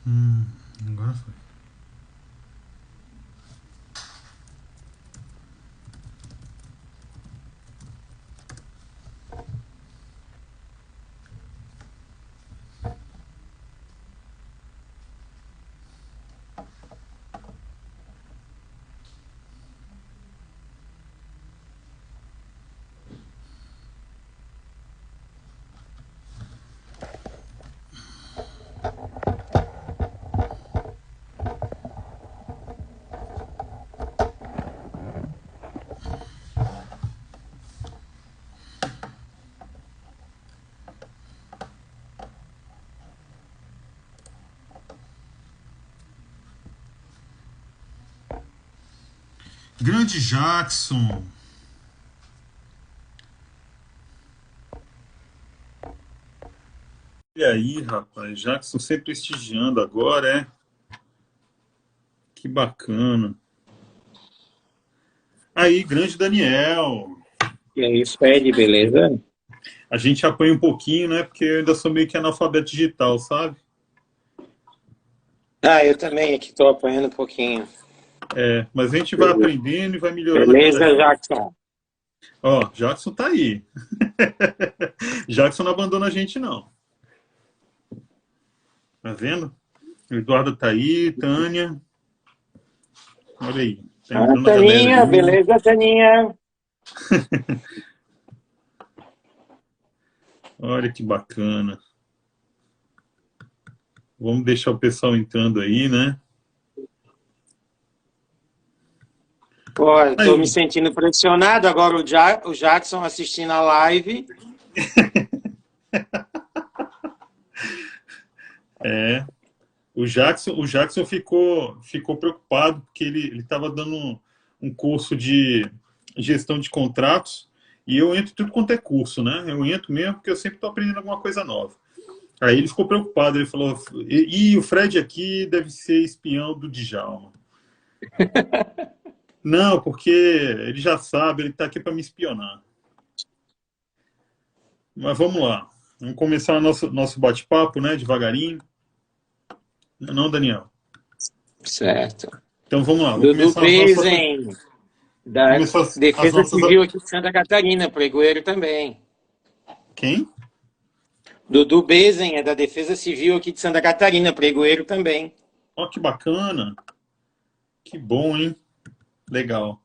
Hum, agora foi. Grande Jackson. E aí, rapaz, Jackson sempre prestigiando agora, é? Que bacana. Aí, grande Daniel. E aí, Fred, beleza? A gente apanha um pouquinho, né? Porque eu ainda sou meio que analfabeto digital, sabe? Ah, eu também aqui estou apanhando um pouquinho. É, mas a gente vai aprendendo e vai melhorando a cada Beleza, dia. Jackson? Ó, Jackson tá aí. Jackson não abandona a gente, não. Tá vendo? O Eduardo tá aí, Tânia. Olha aí. Tá Ah, entrando a galera Taninha, aí. beleza, Taninha? Olha que bacana. Vamos deixar o pessoal entrando aí, né? Pô, estou me Aí. sentindo pressionado agora o Jackson assistindo a live. É. O Jackson ficou preocupado porque ele estava dando um curso de gestão de contratos e eu entro em tudo quanto é curso, né? Eu entro mesmo porque eu sempre estou aprendendo alguma coisa nova. Aí ele ficou preocupado, ele falou: e o Fred aqui deve ser espião do Djalma. Não, porque ele já sabe, ele está aqui para me espionar. Mas vamos lá, vamos começar nosso bate-papo, né? Devagarinho. Não, Daniel? Certo. Então vamos lá, vou Dudu começar as nossas, Bezen, da começar as Defesa nossas. Civil aqui de Santa Catarina, pregoeiro também. Quem? Dudu Bezen é da Defesa Civil aqui de Santa Catarina, pregoeiro também. Ó, que bacana. Que bom, hein? Legal.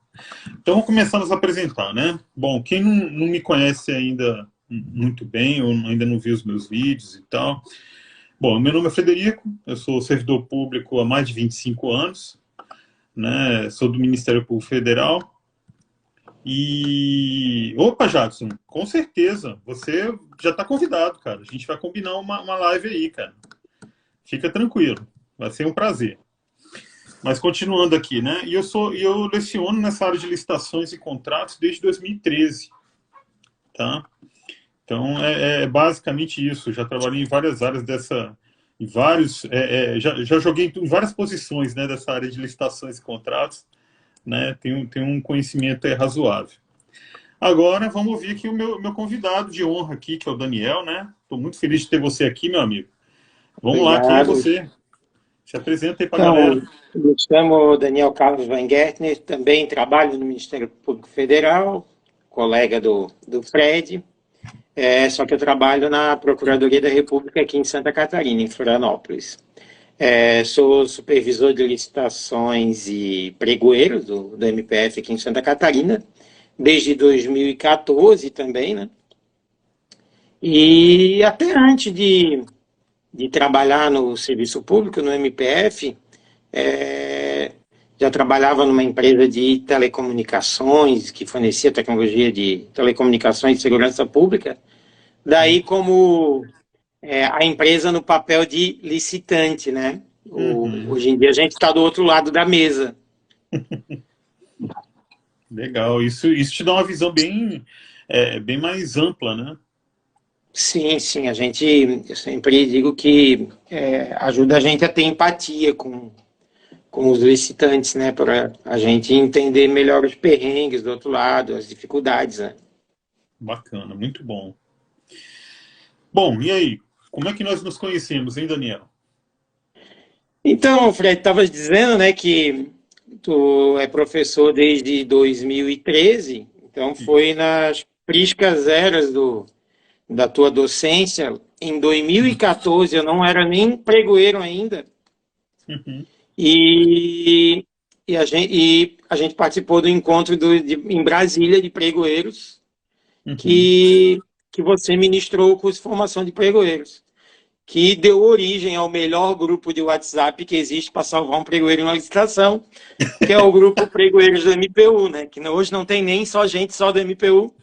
Então, vamos começar a nos apresentar, né? Bom, quem não me conhece ainda muito bem, ou ainda não viu os meus vídeos e tal. Bom, meu nome é Frederico, eu sou servidor público há mais de 25 anos, né? Sou do Ministério Público Federal. E. Opa, Jackson, com certeza, você já está convidado, cara. A gente vai combinar uma live aí, cara. Fica tranquilo, vai ser um prazer. Mas continuando aqui, né? E eu leciono nessa área de licitações e contratos desde 2013, tá? Então é basicamente isso. Já trabalhei em várias áreas dessa, em vários, já joguei em várias posições, né? Dessa área de licitações e contratos, né? Tenho um conhecimento razoável. Agora vamos ouvir aqui o meu convidado de honra aqui, que é o Daniel, né? Estou muito feliz de ter você aqui, meu amigo. Vamos lá, quem é Obrigado. você? Se apresenta aí para a Então, galera. me chamo Daniel Carlos Weingärtner, também trabalho no Ministério Público Federal, colega do Fred, só que eu trabalho na Procuradoria da República aqui em Santa Catarina, em Florianópolis. Sou supervisor de licitações e pregoeiro do MPF aqui em Santa Catarina, desde 2014 também, né? E até antes de trabalhar no serviço público, no MPF, é, já trabalhava numa empresa de telecomunicações, que fornecia tecnologia de telecomunicações e segurança pública. Daí, como a empresa no papel de licitante, né? Uhum. Hoje em dia a gente está do outro lado da mesa. Legal, isso te dá uma visão bem mais ampla, né? Sim, sim, eu sempre digo que ajuda a gente a ter empatia com os licitantes, né? Para a gente entender melhor os perrengues do outro lado, as dificuldades, né? Bacana, muito bom. Bom, e aí? Como é que nós nos conhecemos, hein, Daniel? Então, Fred, estavas dizendo, né, que tu é professor desde 2013, então foi Isso. nas priscas eras da tua docência. Em 2014 eu não era nem pregoeiro ainda, Uhum. e, e a gente participou do encontro em Brasília de pregoeiros, Uhum. que você ministrou o curso de formação de pregoeiros, que deu origem ao melhor grupo de WhatsApp que existe para salvar um pregoeiro em uma licitação, que é o grupo Pregoeiros do MPU, né? Que hoje não tem nem só gente só do MPU,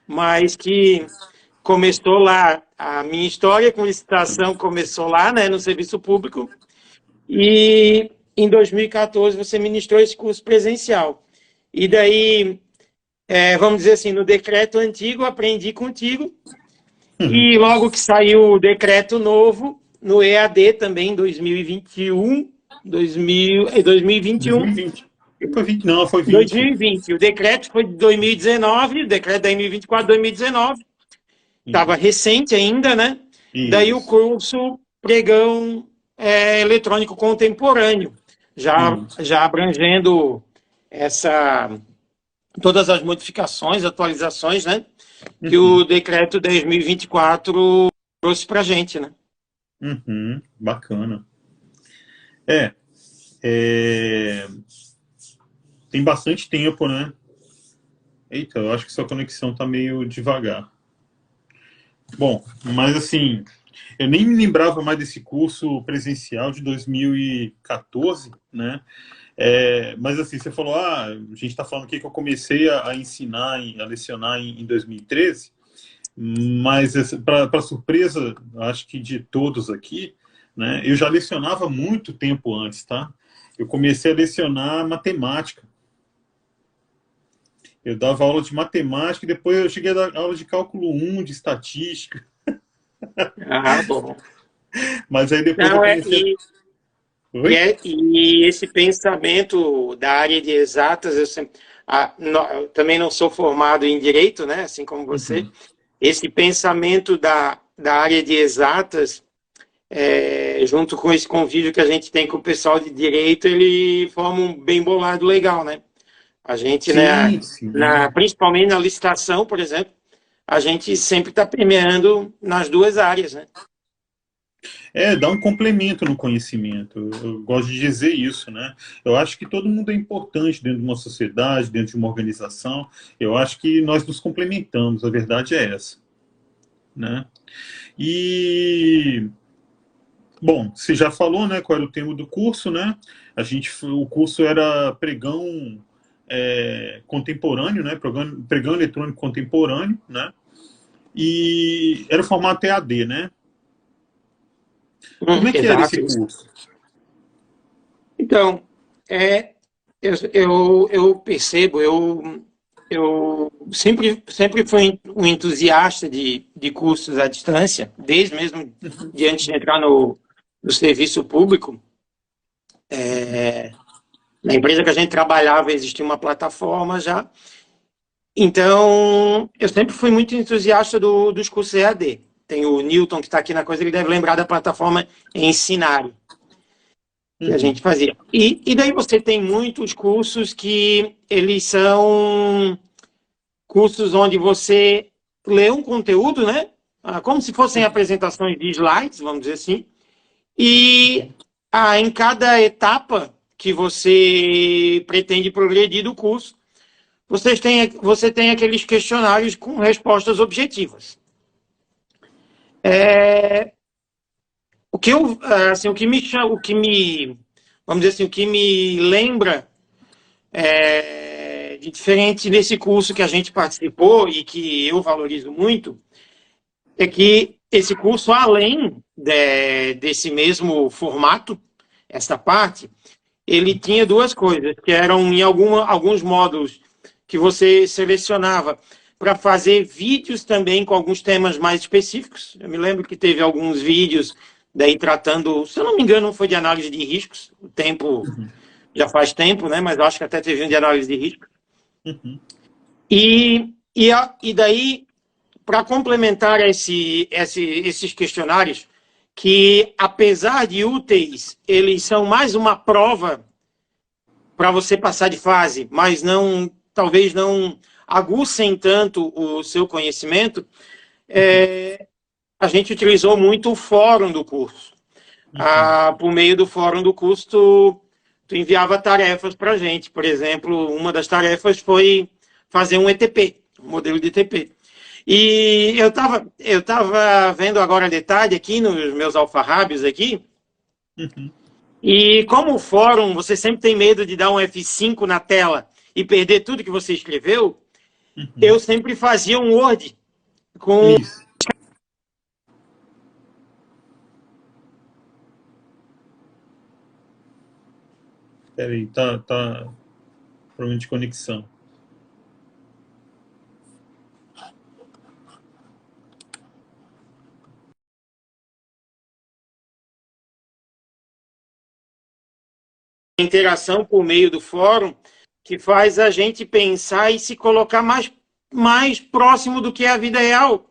mas que começou lá. A minha história com licitação começou lá, né, no serviço público, e em 2014 você ministrou esse curso presencial. E daí, vamos dizer assim, no decreto antigo aprendi contigo, Uhum. e logo que saiu o decreto novo, no EAD também, 2021, 2021, 2020. Foi 20, não, foi 20. 2020. O decreto foi de 2019, o decreto da M24 2019, estava Isso. recente ainda, né? Daí o Isso. curso Pregão Eletrônico Contemporâneo, Isso. já abrangendo essa, todas as modificações, atualizações, né? Que o Uhum. decreto 10.024 trouxe para a gente, né? Uhum. Bacana. É, é, tem bastante tempo, né? Eita, eu acho que sua conexão tá meio devagar. Bom, mas assim, eu nem me lembrava mais desse curso presencial de 2014, né? Mas assim, você falou, a gente está falando aqui que eu comecei a ensinar, a lecionar em 2013, mas para surpresa, acho que de todos aqui, né? Eu já lecionava muito tempo antes, tá? Eu comecei a lecionar matemática. Eu dava aula de matemática e depois eu cheguei a dar aula de cálculo um, de estatística, Ah, bom. mas aí depois eu Não, comecei a... Oi? e esse pensamento da área de exatas, eu também não sou formado em direito, né? Assim como você. Uhum. Esse pensamento da área de exatas, junto com esse convívio que a gente tem com o pessoal de direito, ele forma um bem bolado legal, né? A gente, né, Sim, sim. principalmente na licitação, por exemplo, a gente sempre está premiando nas duas áreas, né? Dá um complemento no conhecimento. Eu gosto de dizer isso, né? Eu acho que todo mundo é importante dentro de uma sociedade, dentro de uma organização. Eu acho que nós nos complementamos. A verdade é essa, né? E bom, você já falou, né? Qual era o tema do curso, né? O curso era pregão contemporâneo, né? Pregão eletrônico contemporâneo, né? E era o formato EAD, né? Como é que era esse Exato. curso? Então, é, eu percebo, eu sempre fui um entusiasta de cursos à distância, desde mesmo de antes de entrar no serviço público. Na empresa que a gente trabalhava existia uma plataforma já. Então, eu sempre fui muito entusiasta dos cursos EAD. Tem o Newton, que está aqui na coisa, ele deve lembrar da plataforma Ensinário, que a gente Uhum. fazia. E daí você tem muitos cursos que eles são cursos onde você lê um conteúdo, né? Como se fossem apresentações de slides, vamos dizer assim, e em cada etapa que você pretende progredir do curso, você tem aqueles questionários com respostas objetivas. Vamos dizer assim, o que me lembra de diferente nesse curso que a gente participou e que eu valorizo muito, é que esse curso, além desse mesmo formato, essa parte, ele tinha duas coisas, que eram em alguns módulos que você selecionava para fazer vídeos também com alguns temas mais específicos. Eu me lembro que teve alguns vídeos daí tratando, se eu não me engano, foi de análise de riscos. O tempo Uhum. já faz tempo, né? Mas eu acho que até teve um de análise de riscos. Uhum. E daí, para complementar esses questionários, que, apesar de úteis, eles são mais uma prova para você passar de fase, mas não, talvez não aguçem tanto o seu conhecimento. A gente utilizou muito o fórum do curso. Por meio do fórum do curso, tu enviava tarefas para a gente. Por exemplo, uma das tarefas foi fazer um ETP, um modelo de ETP. E eu tava vendo agora detalhe aqui nos meus alfarrábios aqui, e como o fórum, você sempre tem medo de dar um F5 na tela e perder tudo que você escreveu, eu sempre fazia um Word com... Isso. Peraí, tá problema de conexão. interação por meio do fórum que faz a gente pensar e se colocar mais próximo do que é a vida real.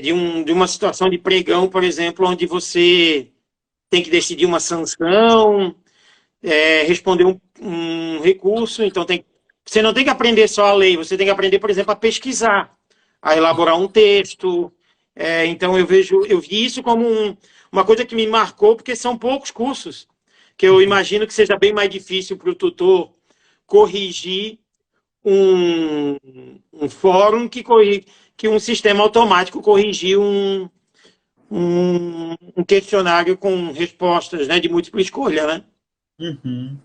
De uma situação de pregão, por exemplo, onde você tem que decidir uma sanção, responder um recurso, então você não tem que aprender só a lei, você tem que aprender, por exemplo, a pesquisar, a elaborar um texto. Então eu vi isso como uma coisa que me marcou, porque são poucos cursos, que eu imagino que seja bem mais difícil para o tutor corrigir um fórum que um sistema automático corrigir um questionário com respostas, né, de múltipla escolha, né? Uhum.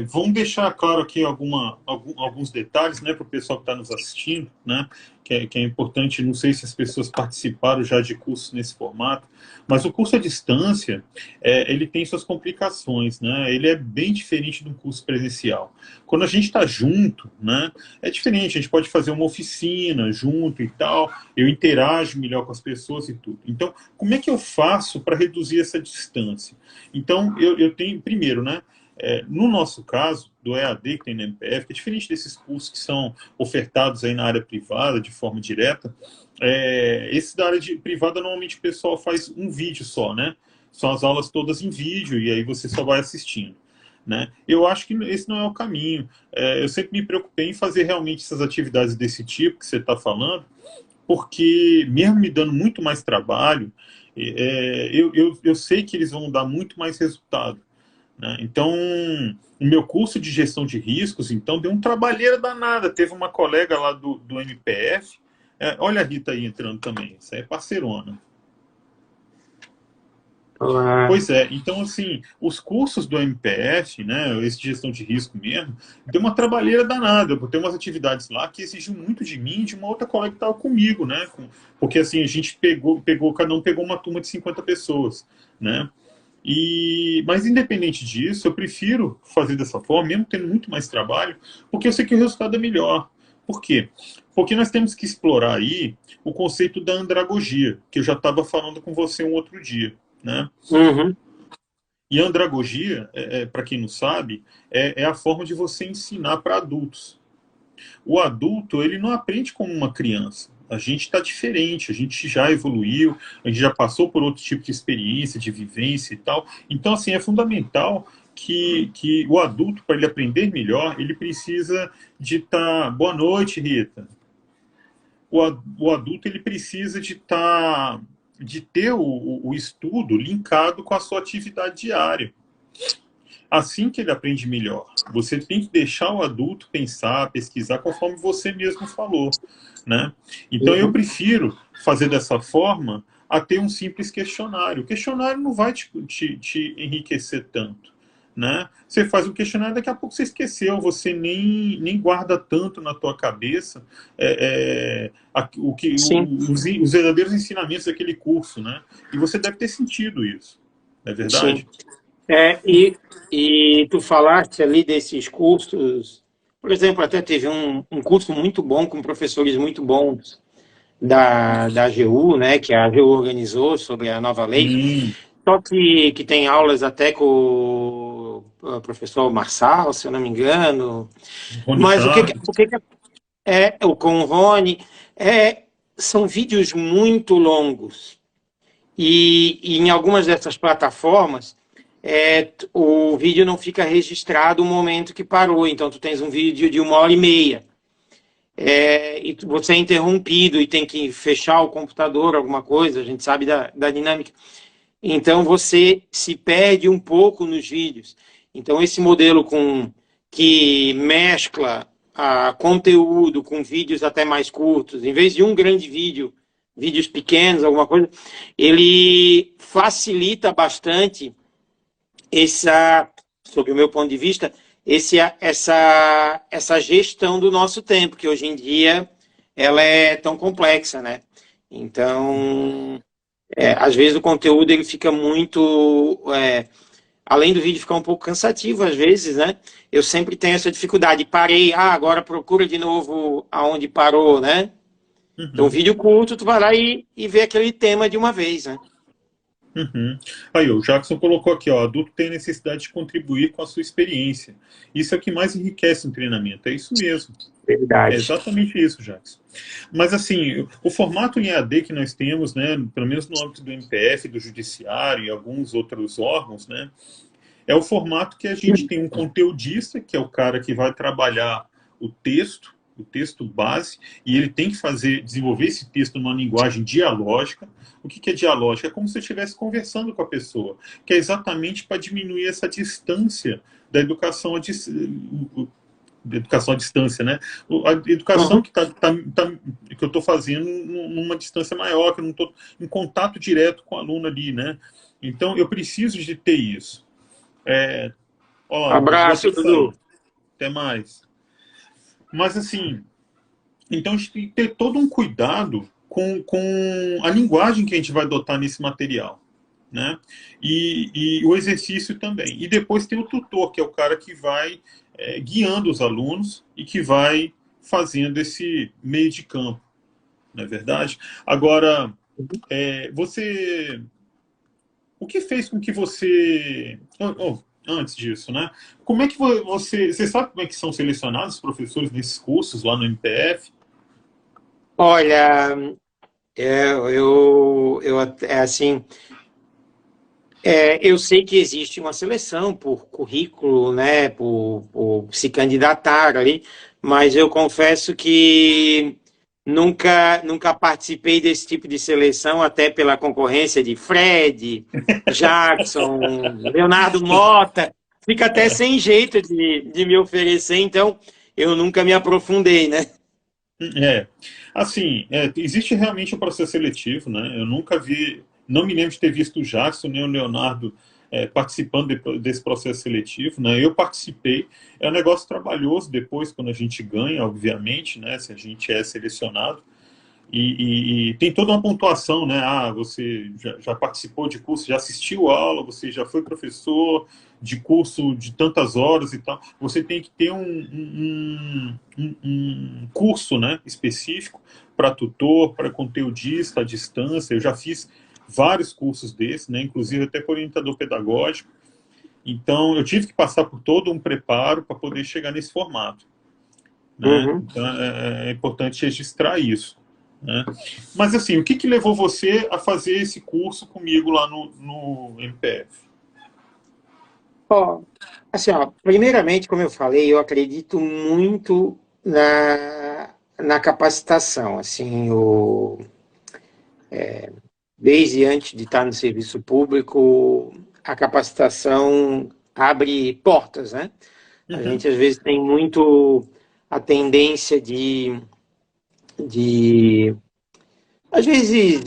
Vamos deixar claro aqui alguns detalhes, né, para o pessoal que está nos assistindo, né, que é importante. Não sei se as pessoas participaram já de cursos nesse formato, mas o curso à distância, ele tem suas complicações, né, ele é bem diferente de um curso presencial. Quando a gente está junto, né, é diferente, a gente pode fazer uma oficina junto e tal, eu interajo melhor com as pessoas e tudo. Então, como é que eu faço para reduzir essa distância? Então, eu tenho, primeiro, né, no nosso caso, do EAD que tem na MPF, que é diferente desses cursos que são ofertados aí na área privada, de forma direta, esse da área privada, normalmente o pessoal faz um vídeo só, né? São as aulas todas em vídeo, e aí você só vai assistindo, né? Eu acho que esse não é o caminho. Eu sempre me preocupei em fazer realmente essas atividades desse tipo que você está falando, porque mesmo me dando muito mais trabalho, eu sei que eles vão dar muito mais resultado, né? Então, o meu curso de gestão de riscos, então, deu um trabalheira danada. Teve uma colega lá do MPF, olha a Rita aí entrando também, essa é parceirona. Olá. Pois é, então, assim, os cursos do MPF, né, esse de gestão de risco mesmo, deu uma trabalheira danada. Eu tenho umas atividades lá que exigiam muito de mim e de uma outra colega que estava comigo, né, porque, assim, a gente cada um pegou uma turma de 50 pessoas, né. Mas, independente disso, eu prefiro fazer dessa forma, mesmo tendo muito mais trabalho, porque eu sei que o resultado é melhor. Por quê? Porque nós temos que explorar aí o conceito da andragogia, que eu já estava falando com você um outro dia, né? Uhum. E a andragogia, para quem não sabe, é a forma de você ensinar para adultos. O adulto, ele não aprende como uma criança. A gente está diferente, a gente já evoluiu, a gente já passou por outro tipo de experiência, de vivência e tal. Então, assim, é fundamental que o adulto, para ele aprender melhor, ele precisa de estar... Boa noite, Rita. O adulto, ele precisa de ter o estudo linkado com a sua atividade diária. Assim que ele aprende melhor. Você tem que deixar o adulto pensar, pesquisar, conforme você mesmo falou, né? Então, eu prefiro fazer dessa forma a ter um simples questionário. O questionário não vai te enriquecer tanto, né? Você faz um questionário, daqui a pouco você esqueceu, você nem guarda tanto na tua cabeça os verdadeiros ensinamentos daquele curso, né? E você deve ter sentido isso, não é verdade? Sim. E tu falaste ali desses cursos, por exemplo, até teve um curso muito bom, com professores muito bons da AGU, né, que a AGU organizou sobre a nova lei, só que tem aulas até com o professor Marçal, se eu não me engano, Rony mas Charles. com o Rony, são vídeos muito longos. E em algumas dessas plataformas, o vídeo não fica registrado o momento que parou. Então, tu tens um vídeo de 1h30. E você é interrompido e tem que fechar o computador, alguma coisa, a gente sabe da dinâmica. Então, você se perde um pouco nos vídeos. Então, esse modelo que mescla conteúdo com vídeos até mais curtos, em vez de um grande vídeo, vídeos pequenos, alguma coisa, ele facilita bastante sob o meu ponto de vista, essa gestão do nosso tempo, que hoje em dia ela é tão complexa, né? Então, às vezes o conteúdo ele fica muito... além do vídeo ficar um pouco cansativo, às vezes, né? Eu sempre tenho essa dificuldade. Parei, agora procura de novo aonde parou, né? Então, vídeo curto, tu vai lá e vê aquele tema de uma vez, né? Aí, o Jackson colocou aqui, ó, adulto tem necessidade de contribuir com a sua experiência. Isso é o que mais enriquece um treinamento. É isso mesmo. Verdade. É exatamente isso, Jackson. Mas, assim, o formato em EAD que nós temos, né, pelo menos no âmbito do MPF, do Judiciário e alguns outros órgãos, né, é o formato que a gente tem um conteudista, que é o cara que vai trabalhar o texto base, e ele tem que desenvolver esse texto numa linguagem dialógica. O que é dialógica? É como se eu estivesse conversando com a pessoa, que é exatamente para diminuir essa distância da educação à distância, né? A educação que eu estou fazendo numa distância maior, que eu não estou em contato direto com o aluno ali, né? Então, eu preciso de ter isso. Abraço, Dudu. Até mais. Mas, assim, então a gente tem que ter todo um cuidado com a linguagem que a gente vai adotar nesse material, né? E o exercício também. E depois tem o tutor, que é o cara que vai guiando os alunos e que vai fazendo esse meio de campo, não é verdade? Agora, o que fez com que você... antes disso, né? Como é que você sabe como é que são selecionados os professores nesses cursos lá no MPF? Olha, assim, eu sei que existe uma seleção por currículo, né, por se candidatar ali, mas eu confesso que nunca participei desse tipo de seleção, até pela concorrência de Fred, Jackson, Leonardo Mota, fica até sem jeito de me oferecer, então eu nunca me aprofundei, né? Assim, existe realmente um processo seletivo, né? Eu nunca vi, não me lembro de ter visto o Jackson nem o Leonardo participando desse processo seletivo, né? Eu participei, é um negócio trabalhoso depois, quando a gente ganha, obviamente, né? Se a gente é selecionado. E tem toda uma pontuação, né? Você já participou de curso, já assistiu aula, você já foi professor de curso de tantas horas e tal. Você tem que ter um curso, né, específico para tutor, para conteudista à distância. Eu já fiz vários cursos desses, né, inclusive até para orientador pedagógico. Então, eu tive que passar por todo um preparo para poder chegar nesse formato, né? Então, é importante registrar isso, né? Mas, assim, o que levou você a fazer esse curso comigo lá no MPF? Assim, primeiramente, como eu falei, eu acredito muito na capacitação. Assim, desde antes de estar no serviço público, a capacitação abre portas, né? A gente, às vezes, tem muito a tendência às vezes,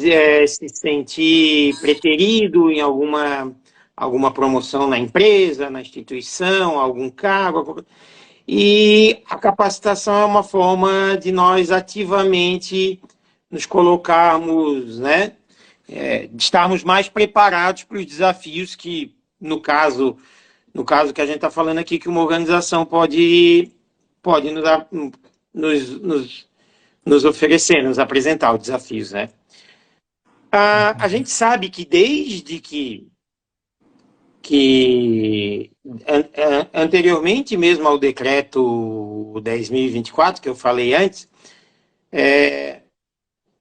se sentir preterido em alguma promoção na empresa, na instituição, algum cargo. E a capacitação é uma forma de nós ativamente nos colocarmos, né? De estarmos mais preparados para os desafios que, no caso que a gente está falando aqui, que uma organização pode nos oferecer, nos apresentar os desafios, né? A gente sabe que desde que anteriormente mesmo ao decreto 10.024, que eu falei antes,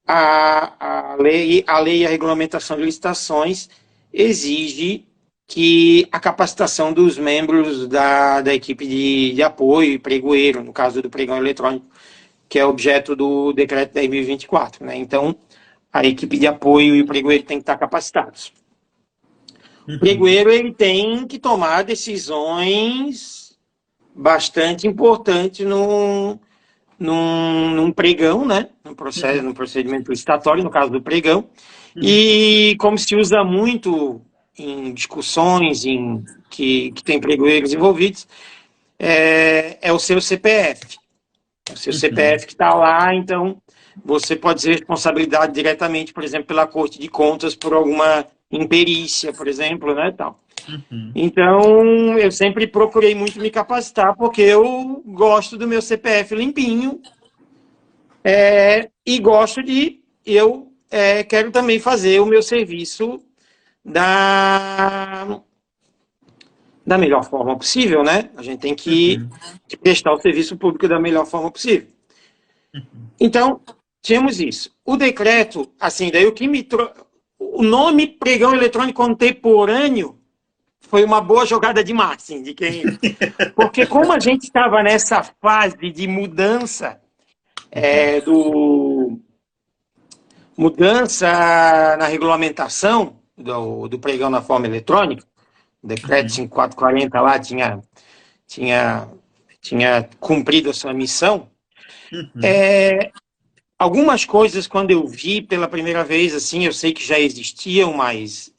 a lei e a regulamentação de licitações exige que a capacitação dos membros da equipe de apoio e pregoeiro, no caso do pregão eletrônico, que é objeto do decreto 10.024, né? Então, a equipe de apoio e o pregoeiro tem que estar capacitados. O pregoeiro ele tem que tomar decisões bastante importantes num pregão, né? No procedimento licitatório, no caso do pregão. E como se usa muito em discussões que tem pregoeiros envolvidos, é o seu CPF. É o seu CPF que está lá, então você pode ser responsabilidade diretamente, por exemplo, pela Corte de Contas por alguma imperícia, por exemplo, né, tal. Então, eu sempre procurei muito me capacitar, porque eu gosto do meu CPF limpinho e quero também fazer o meu serviço da melhor forma possível, né? A gente tem que prestar o serviço público da melhor forma possível. Então, tínhamos isso. O decreto, assim, daí o que me trouxe... O nome pregão eletrônico contemporâneo foi uma boa jogada de marketing de quem... Porque como a gente estava nessa fase de mudança mudança na regulamentação do pregão na forma eletrônica, o decreto 5440 lá tinha cumprido a sua missão. Algumas coisas, quando eu vi pela primeira vez, assim, eu sei que já existiam, mas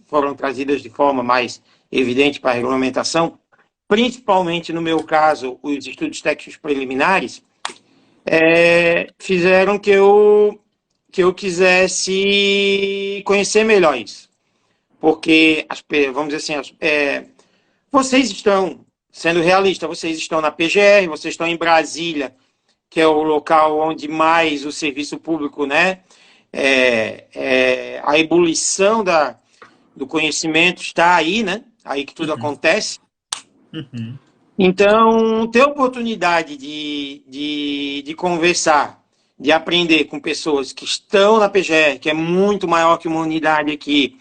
foram trazidas de forma mais evidente para a regulamentação, principalmente no meu caso, os estudos técnicos preliminares, fizeram que eu quisesse conhecer melhor isso. Porque, vamos dizer assim, vocês estão, sendo realista, vocês estão na PGR, vocês estão em Brasília, que é o local onde mais o serviço público, né, a ebulição do conhecimento está aí, né, aí que tudo acontece. Então, ter oportunidade de conversar, de aprender com pessoas que estão na PGR, que é muito maior que uma unidade aqui,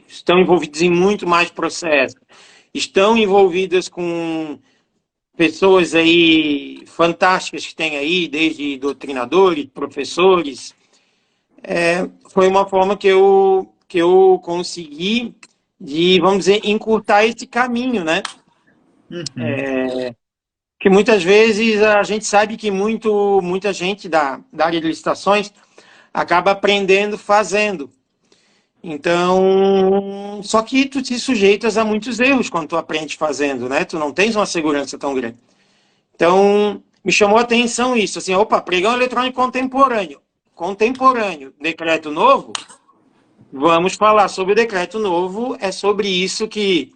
estão envolvidos em muito mais processos, estão envolvidas com pessoas aí fantásticas que tem aí, desde doutrinadores, professores. Foi uma forma que eu consegui de, vamos dizer, encurtar esse caminho, né? Que muitas vezes a gente sabe que muita gente da área de licitações acaba aprendendo fazendo. Então, só que tu te sujeitas a muitos erros quando tu aprende fazendo, né? Tu não tens uma segurança tão grande. Então, me chamou a atenção isso, assim, opa, pregão eletrônico contemporâneo, decreto novo, vamos falar sobre o decreto novo, é sobre isso que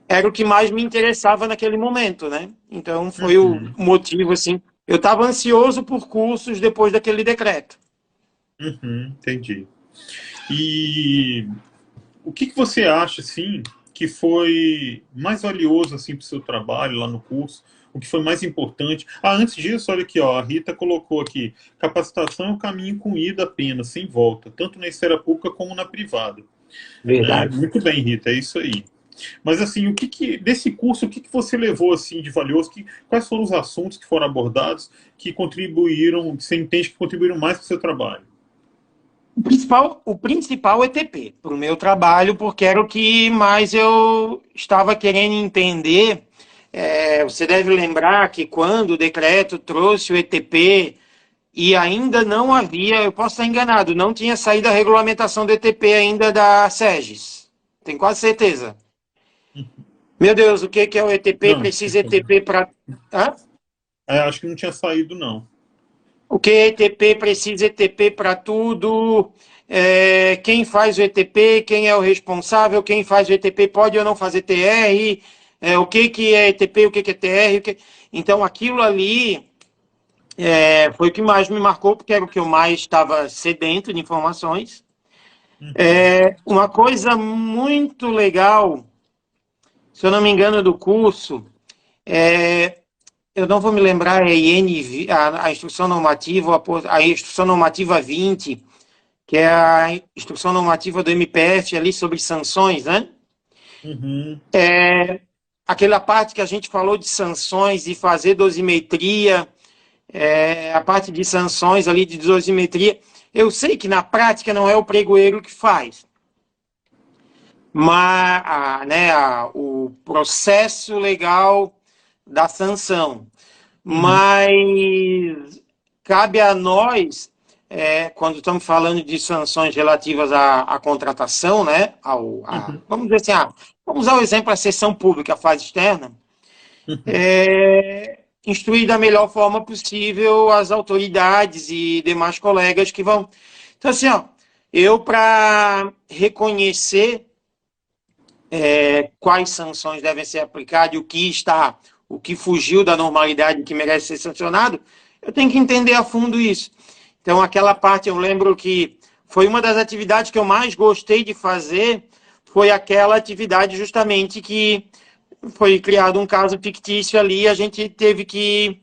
era o que mais me interessava naquele momento, né? Então, foi o motivo, assim, eu estava ansioso por cursos depois daquele decreto. Entendi. E o que você acha, assim, que foi mais valioso, assim, para o seu trabalho lá no curso? O que foi mais importante? Antes disso, olha aqui, ó, a Rita colocou aqui, capacitação é um caminho com ida apenas, sem volta, tanto na esfera pública como na privada. Verdade. Muito bem, Rita, é isso aí. Mas, assim, desse curso, o que você levou, assim, de valioso? Quais foram os assuntos que foram abordados que contribuíram, que você entende que contribuíram mais para o seu trabalho? O principal é ETP, para o meu trabalho, porque era o que mais eu estava querendo entender. Você deve lembrar que quando o decreto trouxe o ETP e ainda não havia, eu posso estar enganado, não tinha saído a regulamentação do ETP ainda da SEGES. Tenho quase certeza. Meu Deus, o que é o ETP? Não, Precisa ETP para... acho que não tinha saído, não. O que é ETP? Precisa ETP para tudo. Quem faz o ETP? Quem é o responsável? Quem faz o ETP pode ou não fazer TR? O que é ETP? O que é TR? Então, aquilo ali foi o que mais me marcou, porque era o que eu mais estava sedento de informações. Uma coisa muito legal, se eu não me engano, do curso, eu não vou me lembrar, é IN, a instrução normativa, a instrução normativa 20, que é a instrução normativa do MPF ali sobre sanções, né? Uhum, Aquela parte que a gente falou de sanções e fazer dosimetria, a parte de sanções ali de dosimetria. Eu sei que na prática não é o pregoeiro que faz, mas o processo legal da sanção. uhum, Mas cabe a nós, quando estamos falando de sanções relativas à contratação, né, uhum, vamos dizer assim, vamos usar o exemplo, a sessão pública, a fase externa, uhum. instruir da melhor forma possível as autoridades e demais colegas que vão. Então, assim, ó, eu, para reconhecer quais sanções devem ser aplicadas, o que fugiu da normalidade que merece ser sancionado, eu tenho que entender a fundo isso. Então, aquela parte, eu lembro que foi uma das atividades que eu mais gostei de fazer, foi aquela atividade justamente que foi criado um caso fictício ali, a gente teve que,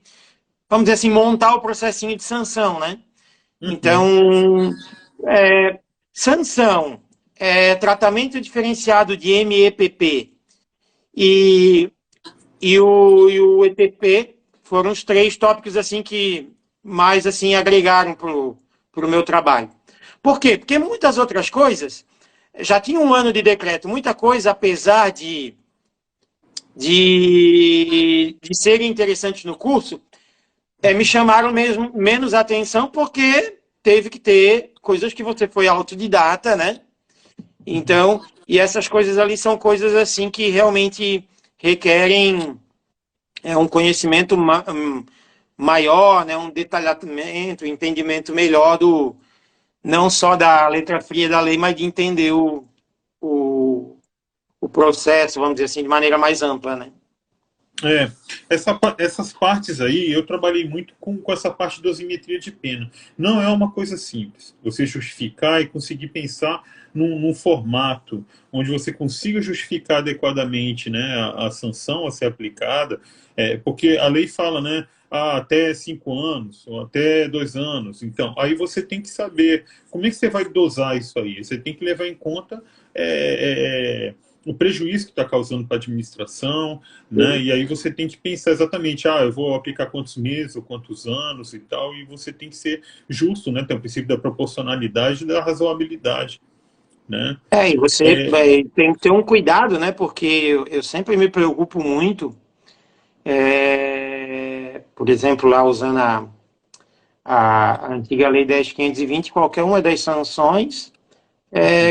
vamos dizer assim, montar o processinho de sanção, né? Uhum. Então, sanção, tratamento diferenciado de MEPP e, e o ETP foram os três tópicos assim que mais assim agregaram para o meu trabalho. Por quê? Porque muitas outras coisas já tinha um ano de decreto, muita coisa, apesar de serem interessantes no curso, me chamaram mesmo menos atenção porque teve que ter coisas que você foi autodidata, né? Então, e essas coisas ali são coisas assim que realmente requerem um conhecimento maior, né? Um detalhamento, um entendimento melhor do não só da letra fria da lei, mas de entender o, o processo, vamos dizer assim, de maneira mais ampla, né? É, essas partes aí, eu trabalhei muito com essa parte de dosimetria de pena. Não é uma coisa simples. Você justificar e conseguir pensar num formato onde você consiga justificar adequadamente, né, a sanção a ser aplicada, porque a lei fala, né, até 5 anos, ou até 2 anos. Então, aí você tem que saber como é que você vai dosar isso aí. Você tem que levar em conta o prejuízo que está causando para a administração, né? E aí você tem que pensar exatamente, eu vou aplicar quantos meses ou quantos anos e tal, e você tem que ser justo, né? Tem o princípio da proporcionalidade e da razoabilidade, né? E você tem que ter um cuidado, né? Porque eu sempre me preocupo muito, por exemplo, lá usando a antiga Lei 10.520, qualquer uma das sanções,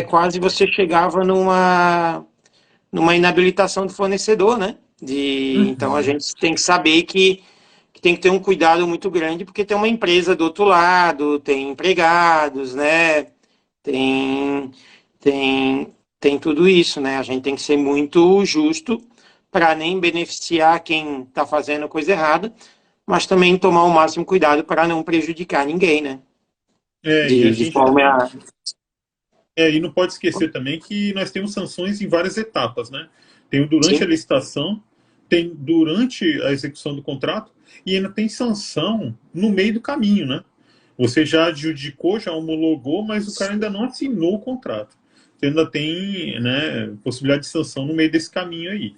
quase você chegava numa inabilitação do fornecedor, né? Então a Uhum. gente tem que saber que tem que ter um cuidado muito grande, porque tem uma empresa do outro lado, tem empregados, né? Tem, tem tudo isso, né? A gente tem que ser muito justo para nem beneficiar quem está fazendo coisa errada, mas também tomar o máximo cuidado para não prejudicar ninguém, né? E a De gente forma também. a... E não pode esquecer também que nós temos sanções em várias etapas, né? Tem o durante a Sim. licitação, tem durante a execução do contrato e ainda tem sanção no meio do caminho, né? Você já adjudicou, já homologou, mas o cara ainda não assinou o contrato. Você ainda tem, né, possibilidade de sanção no meio desse caminho aí,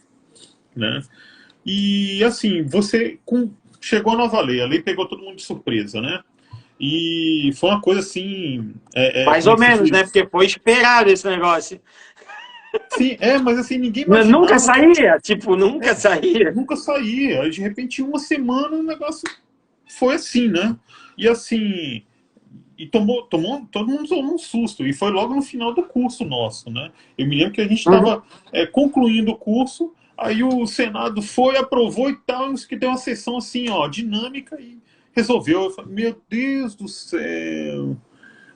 né? E assim, chegou a nova lei, a lei pegou todo mundo de surpresa, né? E foi uma coisa assim, Mais como é ou que se menos, né? diz? Porque foi esperado esse negócio. Sim, mas assim, ninguém Nunca imaginava que saía, tipo, nunca é, saía. nunca saía. Aí, de repente, uma semana o negócio foi assim, né? E assim, todo mundo tomou um susto. E foi logo no final do curso nosso, né? Eu me lembro que a gente Uhum. estava concluindo o curso, aí o Senado foi, aprovou e tal, que deu uma sessão assim, ó, dinâmica e resolveu. Eu falei, meu Deus do céu.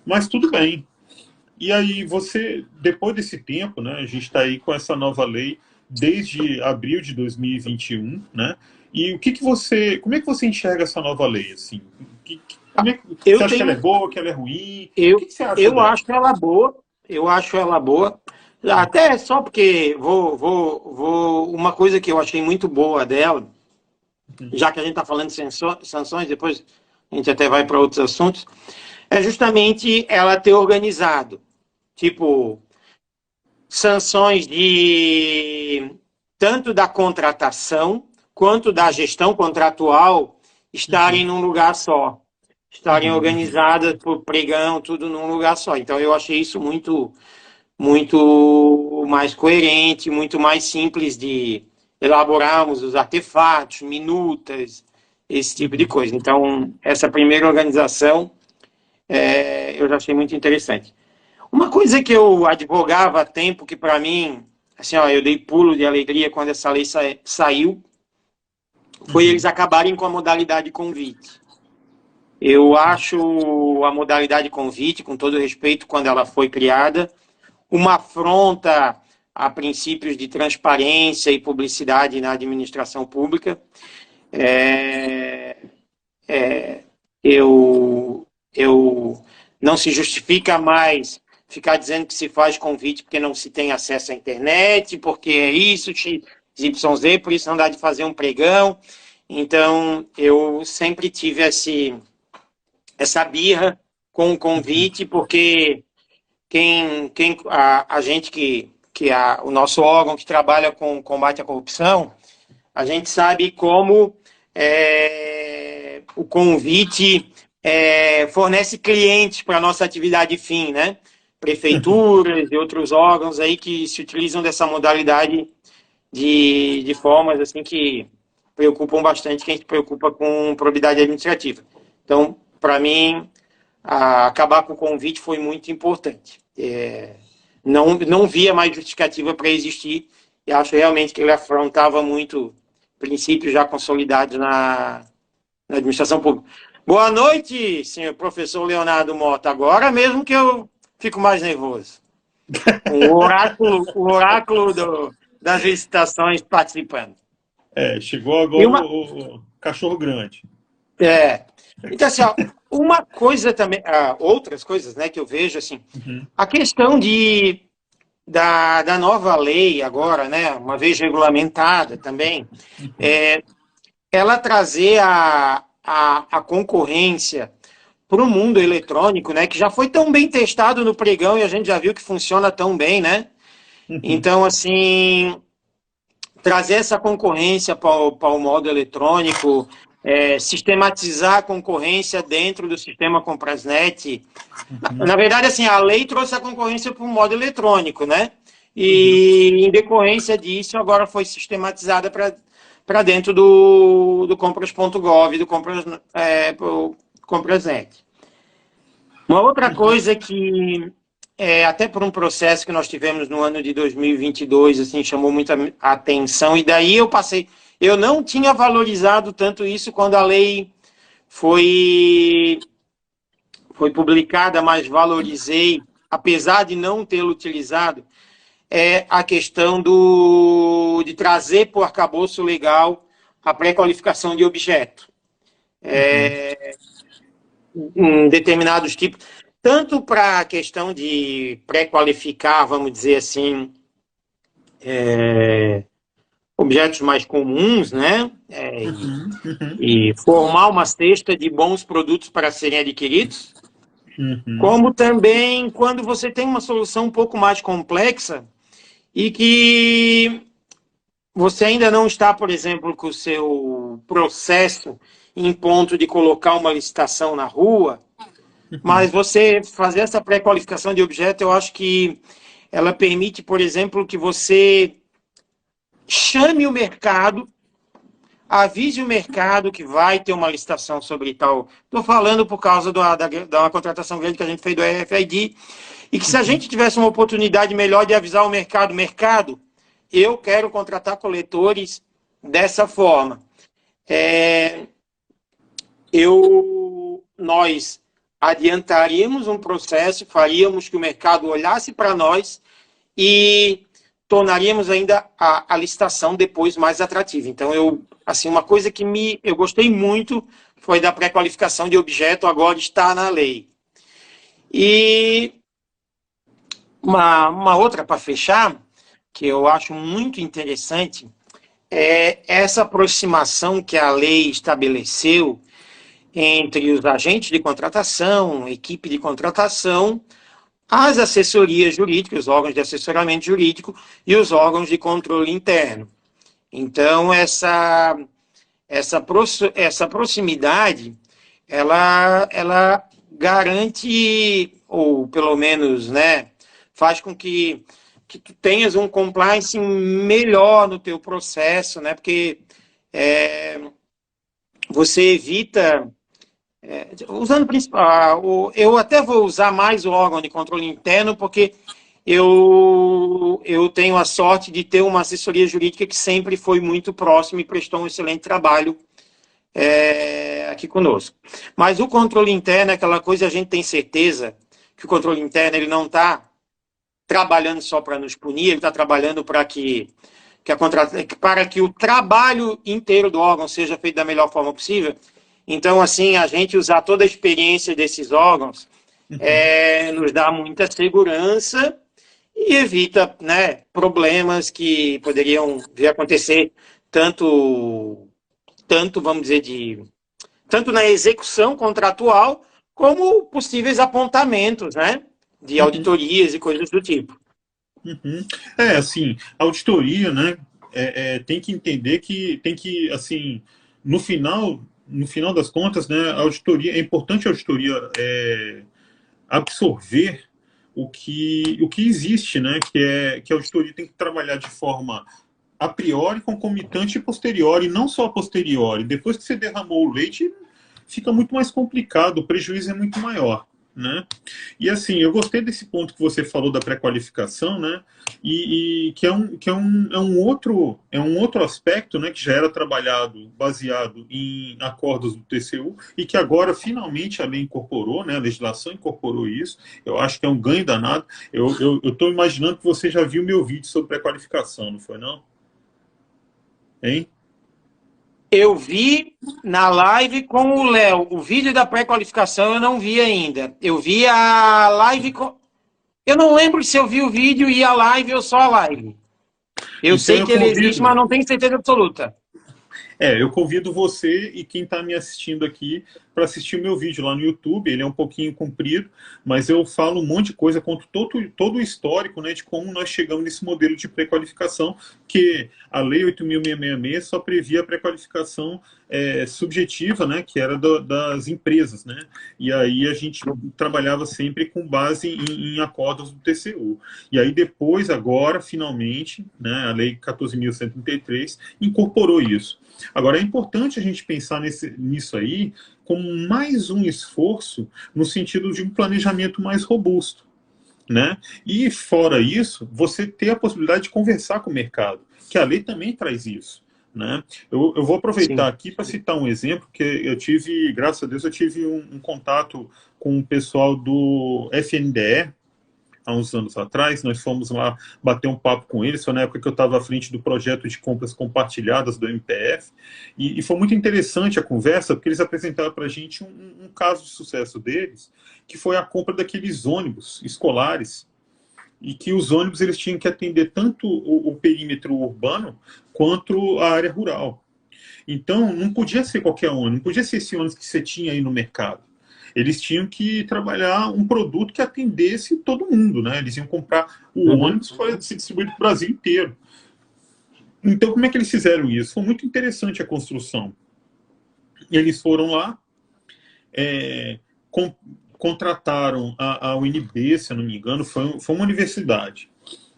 Mas tudo bem. E aí você, depois desse tempo, né, a gente está aí com essa nova lei desde abril de 2021, né? E como é que você enxerga essa nova lei, assim? Você Eu acha que ela é tenho, boa, que ela é ruim? O eu, que você acha eu dela? acho ela boa, eu acho ela boa. Até só porque uma coisa que eu achei muito boa dela já que a gente está falando de sanções, depois a gente até vai para outros assuntos, é justamente ela ter organizado, tipo, sanções de tanto da contratação quanto da gestão contratual estarem num lugar só, estarem organizadas por pregão, tudo num lugar só. Então eu achei isso muito mais coerente, muito mais simples de elaborarmos os artefatos, minutas, esse tipo de coisa. Então, essa primeira organização eu já achei muito interessante. Uma coisa que eu advogava há tempo, que para mim, assim, ó, eu dei pulo de alegria quando essa lei saiu, foi eles acabarem com a modalidade convite. Eu acho a modalidade convite, com todo respeito, quando ela foi criada, uma afronta a princípios de transparência e publicidade na administração pública. Eu não se justifica mais ficar dizendo que se faz convite porque não se tem acesso à internet, porque é isso, XYZ, por isso não dá de fazer um pregão. Então, eu sempre tive essa birra com o convite, porque a gente o nosso órgão que trabalha com combate à corrupção, a gente sabe como o convite fornece clientes para a nossa atividade fim, né? Prefeituras e outros órgãos aí que se utilizam dessa modalidade de formas assim que preocupam bastante quem se preocupa com probidade administrativa. Então, para mim, acabar com o convite foi muito importante. Não via mais justificativa para existir e acho realmente que ele afrontava muito princípios já consolidados na administração pública. Boa noite, senhor professor Leonardo Mota. Agora mesmo que eu fico mais nervoso. O oráculo das licitações participando. Chegou agora o cachorro grande. Então, assim, ó, uma coisa também, outras coisas, né, que eu vejo, assim, a questão da nova lei agora, né, uma vez regulamentada também, ela trazer a concorrência para o mundo eletrônico, né, que já foi tão bem testado no pregão e a gente já viu que funciona tão bem, né? Então, assim, trazer essa concorrência para o modo eletrônico, sistematizar a concorrência dentro do sistema Comprasnet. Na verdade, assim, a lei trouxe a concorrência para o modo eletrônico, né? E, em decorrência disso, agora foi sistematizada para dentro do compras.gov, do Comprasnet. Uma outra coisa que, até por um processo que nós tivemos no ano de 2022, assim, chamou muita atenção, e daí eu não tinha valorizado tanto isso quando a lei foi publicada, mas valorizei, apesar de não tê-lo utilizado, é a questão de trazer para o arcabouço legal a pré-qualificação de objeto. Em determinados tipos, tanto para a questão de pré-qualificar, vamos dizer assim, objetos mais comuns, né? E formar uma cesta de bons produtos para serem adquiridos, como também quando você tem uma solução um pouco mais complexa e que você ainda não está, por exemplo, com o seu processo em ponto de colocar uma licitação na rua, mas você fazer essa pré-qualificação de objeto, eu acho que ela permite, por exemplo, que você chame o mercado, avise o mercado que vai ter uma licitação sobre tal. Estou falando por causa da contratação grande que a gente fez do RFID, e que se a gente tivesse uma oportunidade melhor de avisar o mercado, eu quero contratar coletores dessa forma. Nós adiantaríamos um processo, faríamos que o mercado olhasse para nós e tornaríamos ainda a licitação depois mais atrativa. Então, uma coisa que eu gostei muito foi da pré-qualificação de objeto, agora está na lei. E uma outra para fechar, que eu acho muito interessante, essa aproximação que a lei estabeleceu entre os agentes de contratação, equipe de contratação, as assessorias jurídicas, os órgãos de assessoramento jurídico e os órgãos de controle interno. Então, essa proximidade, ela garante, ou pelo menos, né, faz com que tu tenhas um compliance melhor no teu processo, né, porque você evita... usando eu até vou usar mais o órgão de controle interno, porque eu tenho a sorte de ter uma assessoria jurídica que sempre foi muito próxima e prestou um excelente trabalho aqui conosco. Mas o controle interno é aquela coisa, a gente tem certeza que o controle interno ele não está trabalhando só para nos punir, ele está trabalhando para para que o trabalho inteiro do órgão seja feito da melhor forma possível. Então, assim, a gente usar toda a experiência desses órgãos nos dá muita segurança e evita, né, problemas que poderiam vir a acontecer tanto, vamos dizer, tanto na execução contratual como possíveis apontamentos, né, de auditorias e coisas do tipo. Assim, a auditoria, né, tem que entender que tem que, assim, no final das contas, né, a auditoria, é importante a auditoria absorver o que existe, né, que a auditoria tem que trabalhar de forma a priori, concomitante e posteriori, não só a posteriori. Depois que você derramou o leite, fica muito mais complicado, o prejuízo é muito maior, né? E assim, eu gostei desse ponto que você falou da pré-qualificação, né? E que é um outro aspecto, né? Que já era trabalhado baseado em acordos do TCU e que agora finalmente a lei incorporou, né? A legislação incorporou isso. Eu acho que é um ganho danado. Eu estou imaginando que você já viu meu vídeo sobre pré-qualificação, não foi não? Hein? Eu vi na live com o Léo. O vídeo da pré-qualificação eu não vi ainda. Eu vi a live com... Eu não lembro se eu vi o vídeo e a live ou só a live. Eu Então sei que ele existe, mas não tenho certeza absoluta. Eu convido você e quem está me assistindo aqui para assistir o meu vídeo lá no YouTube. Ele é um pouquinho comprido, mas eu falo um monte de coisa, conto todo o histórico, né, de como nós chegamos nesse modelo de pré-qualificação, que a Lei 8.666 só previa a pré-qualificação subjetiva, né, que era das empresas, né, e aí a gente trabalhava sempre com base em acordos do TCU. E aí depois, agora, finalmente, né, a Lei 14.133 incorporou isso. Agora, é importante a gente pensar nisso aí como mais um esforço no sentido de um planejamento mais robusto, né? E, fora isso, você ter a possibilidade de conversar com o mercado, que a lei também traz isso, né? Eu vou aproveitar aqui para citar um exemplo, que eu tive, graças a Deus, eu tive um contato com o pessoal do FNDE, há uns anos atrás, nós fomos lá bater um papo com eles, foi na época que eu estava à frente do projeto de compras compartilhadas do MPF, e foi muito interessante a conversa, porque eles apresentaram para a gente um caso de sucesso deles, que foi a compra daqueles ônibus escolares, e que os ônibus eles tinham que atender tanto o perímetro urbano, quanto a área rural. Então, não podia ser qualquer ônibus, não podia ser esse ônibus que você tinha aí no mercado. Eles tinham que trabalhar um produto que atendesse todo mundo, né? Eles iam comprar o ônibus para ser distribuído para o Brasil inteiro. Então, como é que eles fizeram isso? Foi muito interessante a construção. Eles foram lá, contrataram a UNB, se eu não me engano, foi uma universidade.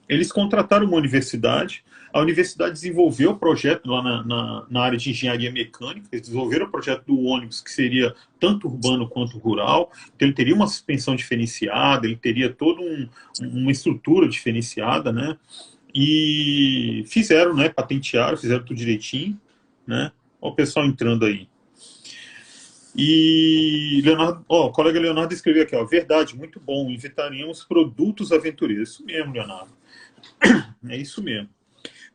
Eles contrataram uma universidade, a universidade desenvolveu o projeto lá na área de engenharia mecânica, eles desenvolveram o projeto do ônibus, que seria tanto urbano quanto rural, então ele teria uma suspensão diferenciada, ele teria toda uma estrutura diferenciada, né? E fizeram, né? Patentearam, fizeram tudo direitinho, né? Olha o pessoal entrando aí. E Leonardo, o colega Leonardo escreveu aqui, verdade, muito bom, inventaremos produtos aventureiros. Isso mesmo, Leonardo. É isso mesmo.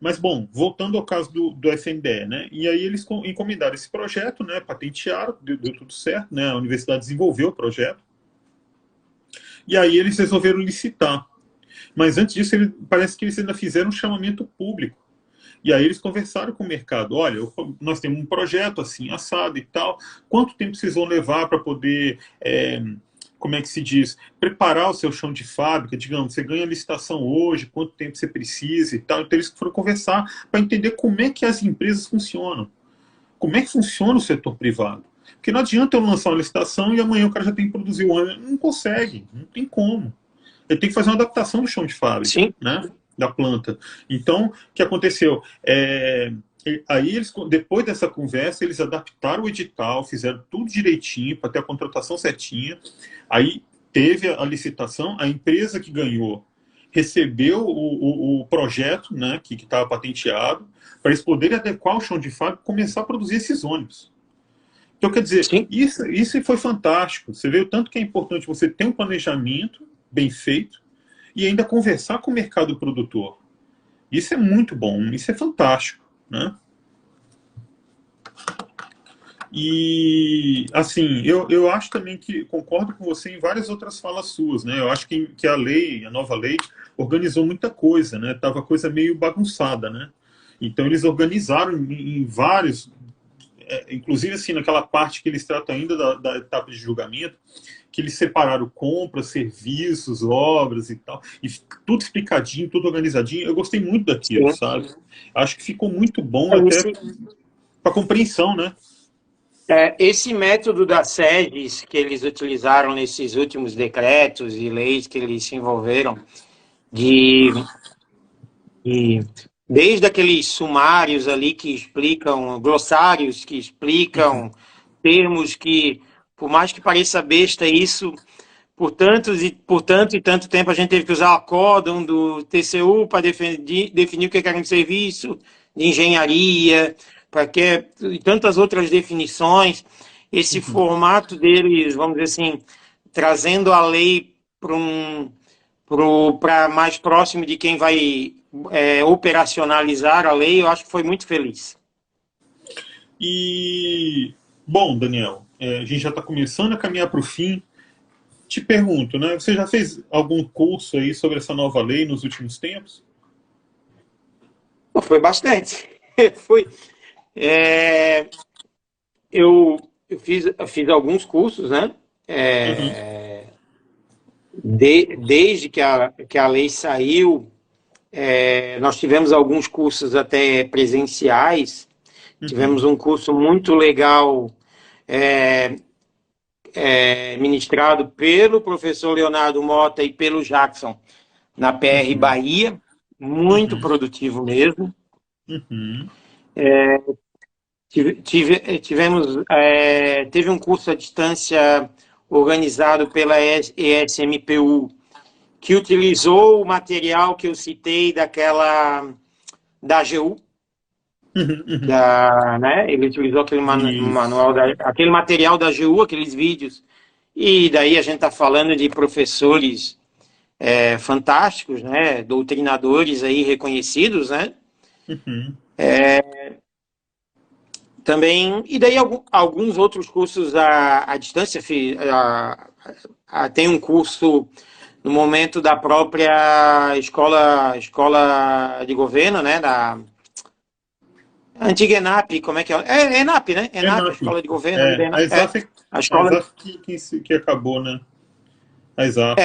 Mas, bom, voltando ao caso do FNDE, né? E aí eles encomendaram esse projeto, né? Patentearam, deu tudo certo, né? A universidade desenvolveu o projeto. E aí eles resolveram licitar. Mas antes disso, parece que eles ainda fizeram um chamamento público. E aí eles conversaram com o mercado, olha, nós temos um projeto assim, assado e tal, quanto tempo vocês vão levar para poder, como é que se diz, preparar o seu chão de fábrica, digamos, você ganha licitação hoje, quanto tempo você precisa e tal. Então eles foram conversar para entender como é que as empresas funcionam, como é que funciona o setor privado. Porque não adianta eu lançar uma licitação e amanhã o cara já tem que produzir o ano. Não consegue, não tem como. Ele tem que fazer uma adaptação do chão de fábrica, Sim. né? Da planta. Então, o que aconteceu? Aí, depois dessa conversa, eles adaptaram o edital, fizeram tudo direitinho, para ter a contratação certinha. Aí teve a licitação, a empresa que ganhou recebeu o projeto, né, que estava patenteado, para eles poderem adequar o chão de fábrica e começar a produzir esses ônibus. Então, quer dizer, isso foi fantástico. Você vê o tanto que é importante você ter um planejamento bem feito e ainda conversar com o mercado produtor. Isso é muito bom, isso é fantástico, né? E, assim, eu acho também que concordo com você em várias outras falas suas, né? Eu acho que a nova lei, organizou muita coisa, né? Tava coisa meio bagunçada, né? Então, eles organizaram em vários, inclusive, assim, naquela parte que eles tratam ainda da etapa de julgamento, que eles separaram compras, serviços, obras e tal, e tudo explicadinho, tudo organizadinho. Eu gostei muito daquilo, sabe? Acho que ficou muito bom até para compreensão, né? Esse método da SEDES que eles utilizaram nesses últimos decretos e leis que eles se envolveram, desde aqueles sumários ali que explicam, glossários que explicam termos que, por mais que pareça besta, isso, por tanto e tanto tempo a gente teve que usar o acórdão do TCU para definir o que era um serviço de engenharia, e tantas outras definições. Esse formato deles, vamos dizer assim, trazendo a lei para mais próximo de quem vai operacionalizar a lei, eu acho que foi muito feliz. E, bom, Daniel, a gente já está começando a caminhar para o fim. Te pergunto, né? Você já fez algum curso aí sobre essa nova lei nos últimos tempos? Foi bastante. Eu fiz alguns cursos, né? Desde que a lei saiu, nós tivemos alguns cursos até presenciais. Tivemos um curso muito legal ministrado pelo professor Leonardo Mota e pelo Jackson na PR Bahia, muito produtivo mesmo. Teve um curso à distância organizado pela ESMPU, que utilizou o material que eu citei da AGU, né? Ele utilizou aquele manual, aquele material da AGU, aqueles vídeos, e daí a gente está falando de professores fantásticos, né? Doutrinadores aí reconhecidos, né? Também, e daí alguns outros cursos à distância. Tem um curso no momento da própria escola de governo, né? Da antiga ENAP, como é que é? É ENAP, né? ENAP, a escola de governo. A ESAF, a ESAF que acabou, né? A ESAF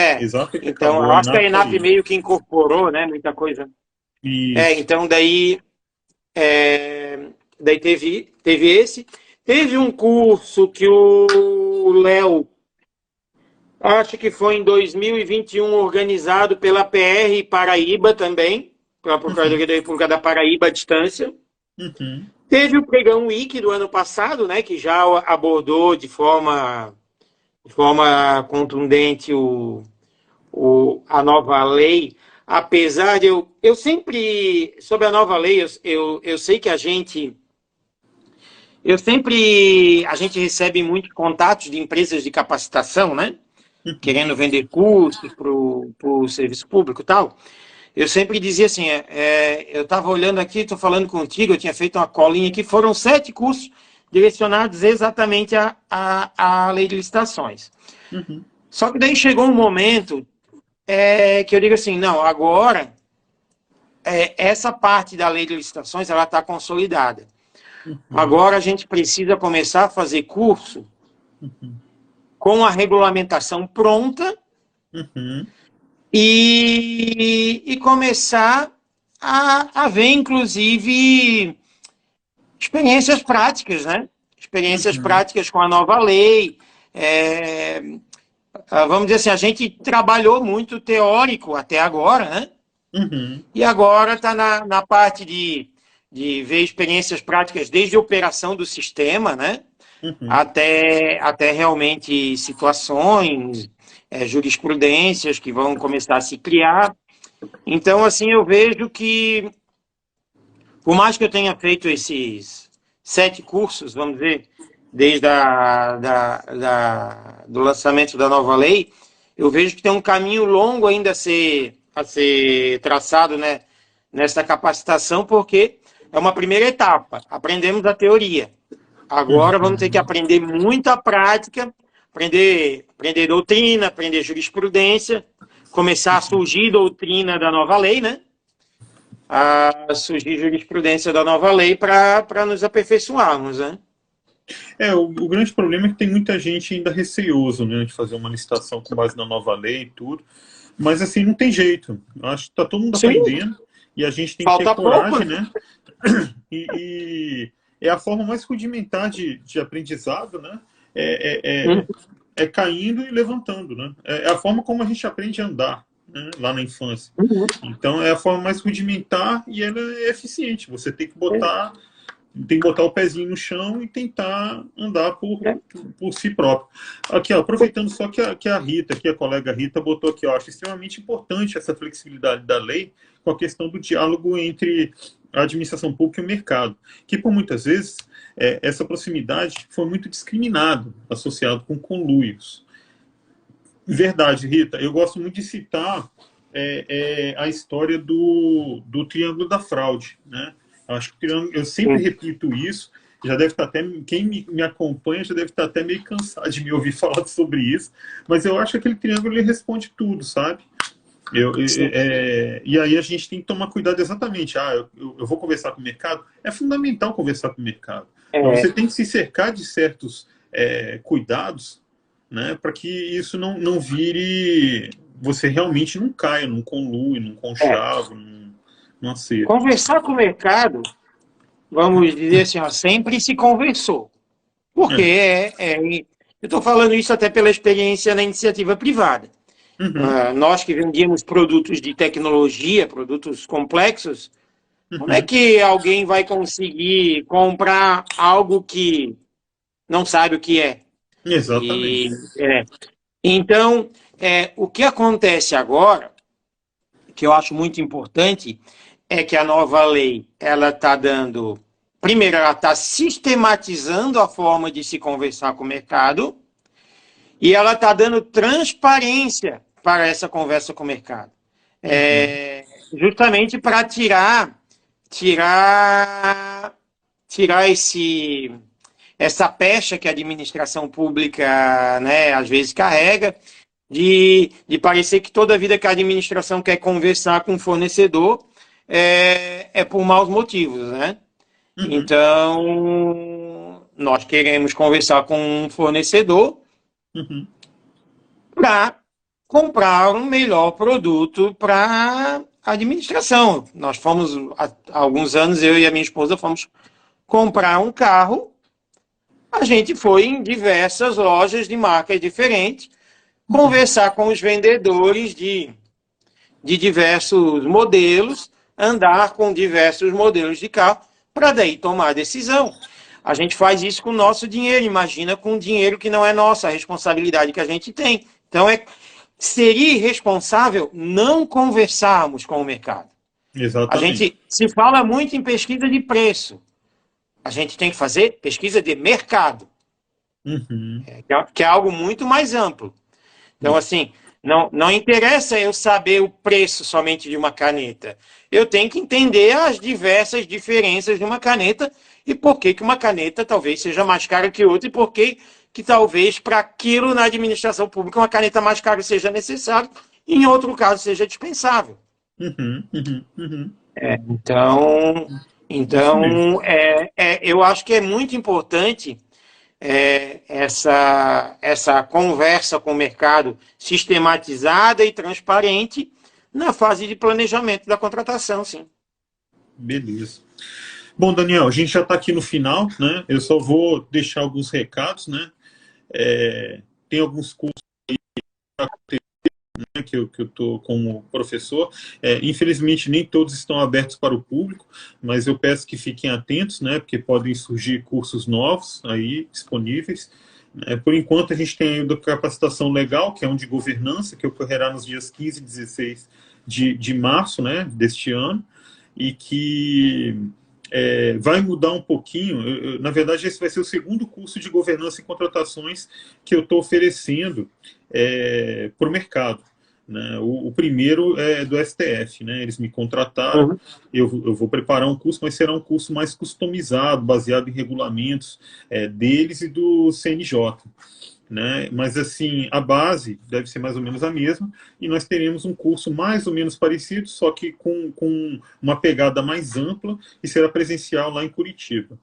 que então, acabou. eu acho que a ENAP meio que incorporou, né? Muita coisa. Então daí teve esse. Teve um curso que o Léo, acho que foi em 2021, organizado pela PR Paraíba também, pela Procuradoria da República da Paraíba à distância. Teve o Pregão Week do ano passado, né, que já abordou de forma contundente a nova lei. Apesar de eu sempre, sobre a nova lei, eu sei que a gente recebe muitos contatos de empresas de capacitação, né? Querendo vender cursos para o serviço público e tal. Eu sempre dizia assim, eu estava olhando aqui, estou falando contigo, eu tinha feito uma colinha aqui, foram 7 cursos direcionados exatamente à lei de licitações. Só que daí chegou um momento que eu digo assim, não, agora essa parte da lei de licitações ela está consolidada. Uhum. Agora a gente precisa começar a fazer curso com a regulamentação pronta e começar a ver, inclusive, experiências práticas, né? Experiências práticas com a nova lei. Vamos dizer assim, a gente trabalhou muito teórico até agora, né? E agora está na parte de ver experiências práticas desde a operação do sistema, né? Até realmente situações, jurisprudências que vão começar a se criar. Então, assim, eu vejo que, por mais que eu tenha feito esses 7 cursos, vamos dizer, desde do lançamento da nova lei, eu vejo que tem um caminho longo ainda a ser traçado, né, nessa capacitação, porque é uma primeira etapa. Aprendemos a teoria. Agora vamos ter que aprender muita prática, aprender doutrina, aprender jurisprudência, começar a surgir doutrina da nova lei, né? A surgir jurisprudência da nova lei para nos aperfeiçoarmos, né? O grande problema é que tem muita gente ainda receoso, né, de fazer uma licitação com base na nova lei e tudo. Mas, assim, não tem jeito. Acho que está todo mundo aprendendo e a gente tem que ter coragem, né? E é a forma mais rudimentar de aprendizado, né? É caindo e levantando, né? É a forma como a gente aprende a andar, né, lá na infância. Então, é a forma mais rudimentar e ela é eficiente. Você tem que botar o pezinho no chão e tentar andar por si próprio. Aqui, ó, aproveitando só que a Rita, que a colega Rita botou aqui, ó, acho extremamente importante essa flexibilidade da lei com a questão do diálogo entre a administração pública e o mercado, que por muitas vezes essa proximidade foi muito discriminada, associado com conluios. Verdade, Rita, eu gosto muito de citar a história do Triângulo da Fraude, né? Acho que eu sempre repito isso, já deve estar até, quem me acompanha já deve estar até meio cansado de me ouvir falar sobre isso, mas eu acho que aquele triângulo ele responde tudo, sabe? E aí a gente tem que tomar cuidado exatamente. Eu vou conversar com o mercado, é fundamental conversar com o mercado. Mas você tem que se cercar de certos cuidados, né, para que isso não vire, você realmente não caia num conluio, num conchavo, num acerto. Conversar com o mercado, vamos dizer assim, ó, sempre se conversou. Porque eu estou falando isso até pela experiência na iniciativa privada. Nós que vendíamos produtos de tecnologia, produtos complexos, como é que alguém vai conseguir comprar algo que não sabe o que é? Exatamente. Então, o que acontece agora, que eu acho muito importante, é que a nova lei, ela está dando... Primeiro, ela está sistematizando a forma de se conversar com o mercado e ela está dando transparência para essa conversa com o mercado. Justamente para tirar essa pecha que a administração pública, né, às vezes carrega, de parecer que toda vida que a administração quer conversar com o fornecedor é por maus motivos, né? Então, nós queremos conversar com um fornecedor para comprar um melhor produto para a administração. Nós fomos, há alguns anos, eu e a minha esposa fomos comprar um carro. A gente foi em diversas lojas de marcas diferentes, conversar com os vendedores de diversos modelos, andar com diversos modelos de carro, para daí tomar a decisão. A gente faz isso com o nosso dinheiro, imagina com dinheiro que não é nosso, a responsabilidade que a gente tem. Então, seria irresponsável não conversarmos com o mercado. Exatamente. A gente se fala muito em pesquisa de preço. A gente tem que fazer pesquisa de mercado, que é algo muito mais amplo. Então, assim, não interessa eu saber o preço somente de uma caneta. Eu tenho que entender as diversas diferenças de uma caneta e por que uma caneta talvez seja mais cara que outra e por que talvez para aquilo na administração pública uma caneta mais cara seja necessária e em outro caso seja dispensável. Então, Isso mesmo. eu acho que é muito importante essa conversa com o mercado sistematizada e transparente na fase de planejamento da contratação, sim. Beleza. Bom, Daniel, a gente já está aqui no final, né? Eu só vou deixar alguns recados, né? Tem alguns cursos que eu estou como professor. Infelizmente, nem todos estão abertos para o público, mas eu peço que fiquem atentos, né? Porque podem surgir cursos novos aí disponíveis. Por enquanto, a gente tem o da capacitação legal, que é um de governança, que ocorrerá nos dias 15 e 16 de março, né, deste ano, e que vai mudar um pouquinho. Na verdade, esse vai ser o segundo curso de governança e contratações que eu estou oferecendo para o mercado. Né? O primeiro é do STF, né? Eles me contrataram, Uhum. eu vou preparar um curso, mas será um curso mais customizado, baseado em regulamentos deles e do CNJ. Né? Mas assim, a base deve ser mais ou menos a mesma, e nós teremos um curso mais ou menos parecido, só que com uma pegada mais ampla, e será presencial lá em Curitiba.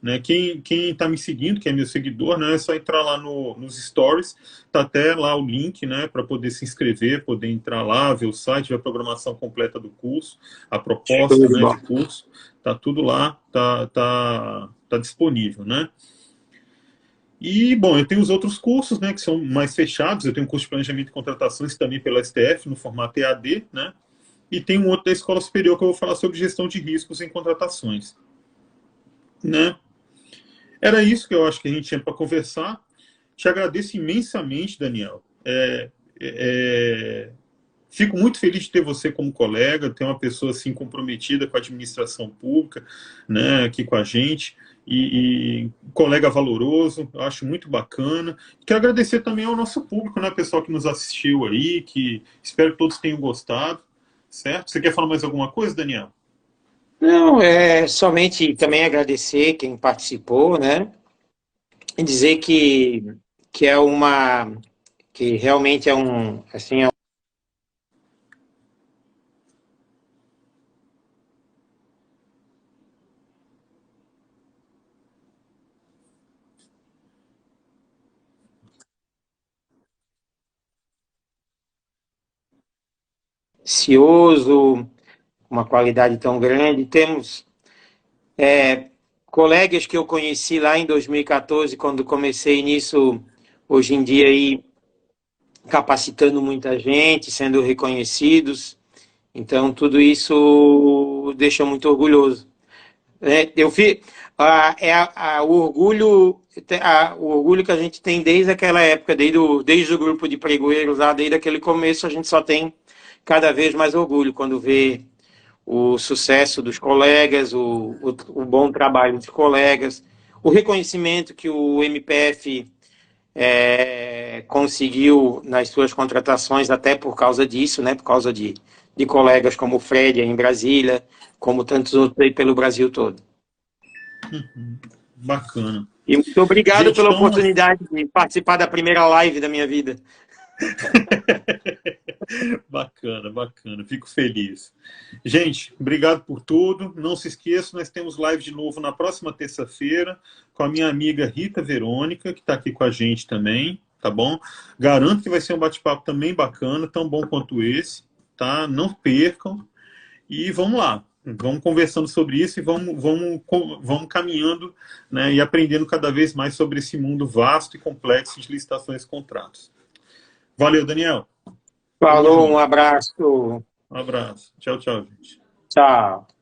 Né? Quem está me seguindo, quem é meu seguidor, né, é só entrar lá nos stories, tá até lá o link, né, para poder se inscrever, poder entrar lá, ver o site, ver a programação completa do curso, a Show proposta, de né, de bola. curso, tá tudo lá, tá disponível, né? E, bom, eu tenho os outros cursos, né, que são mais fechados. Eu tenho um curso de planejamento e contratações também pela STF, no formato EAD, né? E tem um outro da Escola Superior que eu vou falar sobre gestão de riscos em contratações, né? Era isso que eu acho que a gente tinha para conversar. Te agradeço imensamente, Daniel. Fico muito feliz de ter você como colega, ter uma pessoa assim comprometida com a administração pública, né, aqui com a gente, e um colega valoroso, eu acho muito bacana. Quero agradecer também ao nosso público, né, pessoal que nos assistiu aí, que espero que todos tenham gostado, certo? Você quer falar mais alguma coisa, Daniel? Não, é somente também agradecer quem participou, né? E dizer que é que realmente é assim, cioso, uma qualidade tão grande. Temos colegas que eu conheci lá em 2014, quando comecei nisso, hoje em dia aí capacitando muita gente, sendo reconhecidos. Então, tudo isso deixa muito orgulhoso. Eu fi, o orgulho que a gente tem desde aquela época, desde o grupo de pregoeiros lá, desde aquele começo, a gente só tem cada vez mais orgulho quando vê o sucesso dos colegas, o bom trabalho dos colegas, o reconhecimento que o MPF conseguiu nas suas contratações, até por causa disso, né? Por causa de colegas como o Fred em Brasília, como tantos outros aí pelo Brasil todo. Bacana. E muito obrigado Gente, pela então, oportunidade de participar da primeira live da minha vida. bacana, bacana. Fico feliz. Gente, obrigado por tudo. Não se esqueça, nós temos live de novo na próxima terça-feira com a minha amiga Rita Verônica, que está aqui com a gente também, tá bom? Garanto que vai ser um bate-papo também bacana, tão bom quanto esse, tá? Não percam. E vamos lá. Vamos conversando sobre isso e vamos caminhando, né, e aprendendo cada vez mais sobre esse mundo vasto e complexo de licitações e contratos. Valeu, Daniel. Tamo Falou, um junto. abraço. Um abraço. Tchau, tchau, gente. Tchau.